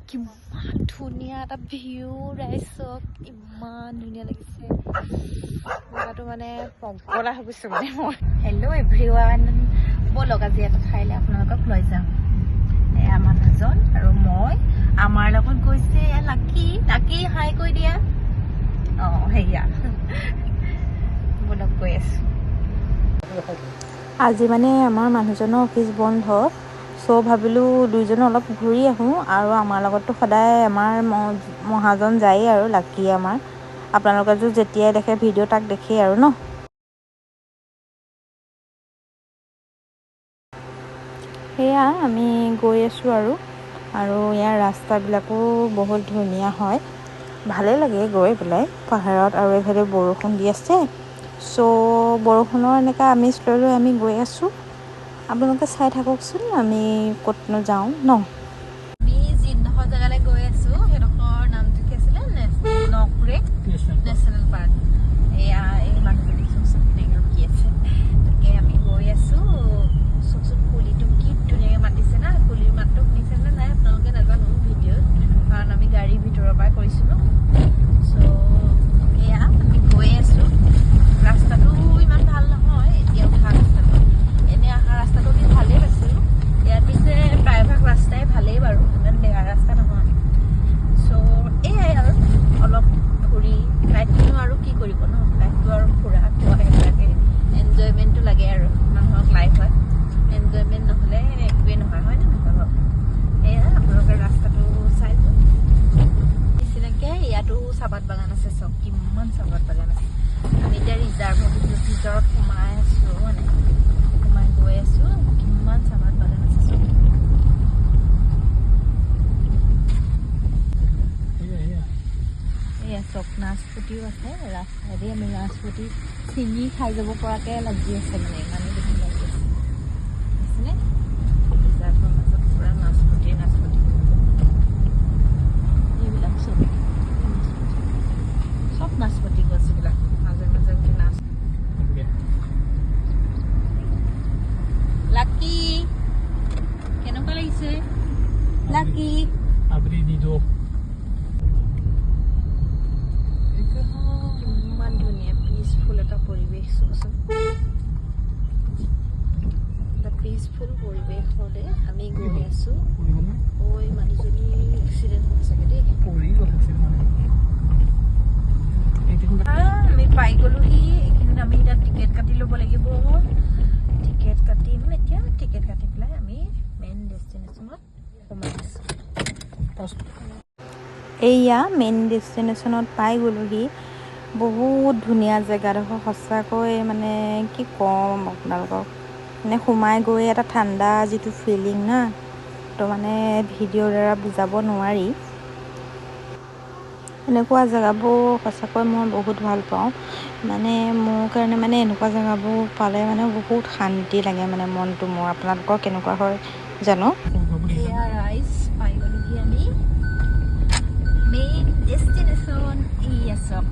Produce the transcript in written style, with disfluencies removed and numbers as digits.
কিমান ধুনীয়া এটা ভিউ ৰাইজক, ইমান ধুনীয়া লাগিছে। জেগাটো মানে পগলা হৈ গৈছে মানে মই। হেল্ল' এভৰিৱান, ব'লক আজি এটা ঠাইলৈ আপোনালোকক লৈ যাম। এয়া মানুহজন আৰু মই, আমাৰ লগত গৈছে লাকি। লাকি হাই কৈ দিয়া। অঁ সেয়া, ব'লক গৈ আছো। আজি মানে আমাৰ মানুহজনৰ অফিচ বন্ধ, চ' ভাবিলোঁ দুইজনে অলপ ঘূৰি আহোঁ। আৰু আমাৰ লগততো সদায় আমাৰ মহাজন যায়েই আৰু লাকি আমাৰ। আপোনালোকেতো যেতিয়াই দেখে ভিডিঅ' তাক দেখেই আৰু ন। সেয়া আমি গৈ আছোঁ আৰু ইয়াৰ ৰাস্তাবিলাকো বহুত ধুনীয়া হয়, ভালেই লাগে গৈ পেলাই পাহাৰত। আৰু এইফালে বৰষুণ দি আছে, চ' বৰষুণৰ এনেকুৱা আমেজ লৈ লৈ আমি গৈ আছোঁ। আপোনালোকে চাই থাককচোন আমি ক'তনো যাওঁ ন। আমি যিডোখৰ জেগালৈ গৈ আছোঁ সেইডোখৰ নামটো কি আছিলে, নকৰে নেশ্যনেল পাৰ্ক। এয়া এই মানুহজনী চকচোন ৰখি আছে, তাকে আমি গৈ আছোঁ। চকচোন কুলিটো কি ধুনীয়াকৈ মাতিছে না। কুলিৰ মাতটো শুনিছে নে নাই আপোনালোকে নাজানো ভিডিঅ'ত, কাৰণ আমি গাড়ীৰ ভিতৰৰ পৰাই কৰিছিলোঁ। চ' এয়া আমি গৈ আছোঁ। ৰাস্তাটো ইমান ভাল নহয় এতিয়া উঠা ৰাস্তাটো, এনেই অহা ৰাস্তাটো আমি ভালেই পাইছিলোঁ। ইয়াত পিছে প্ৰায়ভাগ ৰাস্তাই ভালেই বাৰু, ইমান বেয়া ৰাস্তা নহয়। চ' এয়াই আৰু অলপ ঘূৰি, লাইফটো আৰু কি কৰিব ন, লাইফটো আৰু ফুৰা খোৱা সেইবিলাকে এনজয়মেণ্টটো লাগে আৰু মানুহক। লাইফ হয়, এনজয়মেণ্ট নহ'লে একোৱেই নহয়, হয় নে নহয় বাৰু। এয়া আপোনালোকে ৰাস্তাটো চাই যাওক। নিচিনাকৈ ইয়াতো চাহপাত বাগান আছে, চব কিমান চাহপাত বাগান আছে। আমি এতিয়া ৰিজাৰ্ভৰ ভিতৰত সোমাই আছোঁ, মানে সোমাই গৈ আছোঁ। কিমান চাহপাত বাগান আছে চব। এয়া চব নাচপতিও আছে ৰাস্তাইদি। আমি নাচপতি ছিঙি খাই যাব পৰাকৈ লাগি আছে, মানে ইমানেই বেছি লাগি আছে। দেখিছেনে, ৰিজাৰ্ভৰ মাজত পূৰা নাচপতি এইবিলাক চব নাচপতি গছবিলাক, মাজে মাজে নাচ। লাকি কেনেকুৱা লাগিছে লাকি? ইমান ধুনীয়া পিচফুল এটা পৰিৱেশ, চোৱাচোন। এটা পিচফুল পৰিৱেশতে আমি গৈ আছোঁ। ঐ মানুহজনী এক্সিডেণ্ট হ'ল চাগে দেই। আমি পাই গ'লোহি। এইখিনিত আমি এতিয়া টিকেট কাটি ল'ব লাগিব। টিকেট কাটিম এতিয়া। টিকেট কাটি পেলাই আমি মেইন ডেষ্টিনেশ্যনত সোমাই আছোঁ। এইয়া মেইন ডেষ্টিনেশ্যনত পাই গ'লোহি। বহুত ধুনীয়া জেগাডোখৰ, সঁচাকৈ মানে কি ক'ম আপোনালোকক। মানে সোমাই গৈ এটা ঠাণ্ডা যিটো ফিলিং না, তো মানে ভিডিঅ'ৰ দ্বাৰা বুজাব নোৱাৰি। এনেকুৱা জেগাবোৰ সঁচাকৈ মই বহুত ভাল পাওঁ। মানে মোৰ কাৰণে মানে এনেকুৱা জেগাবোৰ পালে মানে বহুত শান্তি লাগে, মানে মনটো মোৰ। আপোনালোকৰ কেনেকুৱা হয় জানো। এয়া ৰাইজ পাই গ'লোহি আমি মেইন ডেষ্টিনেশ্যন। এয়া চক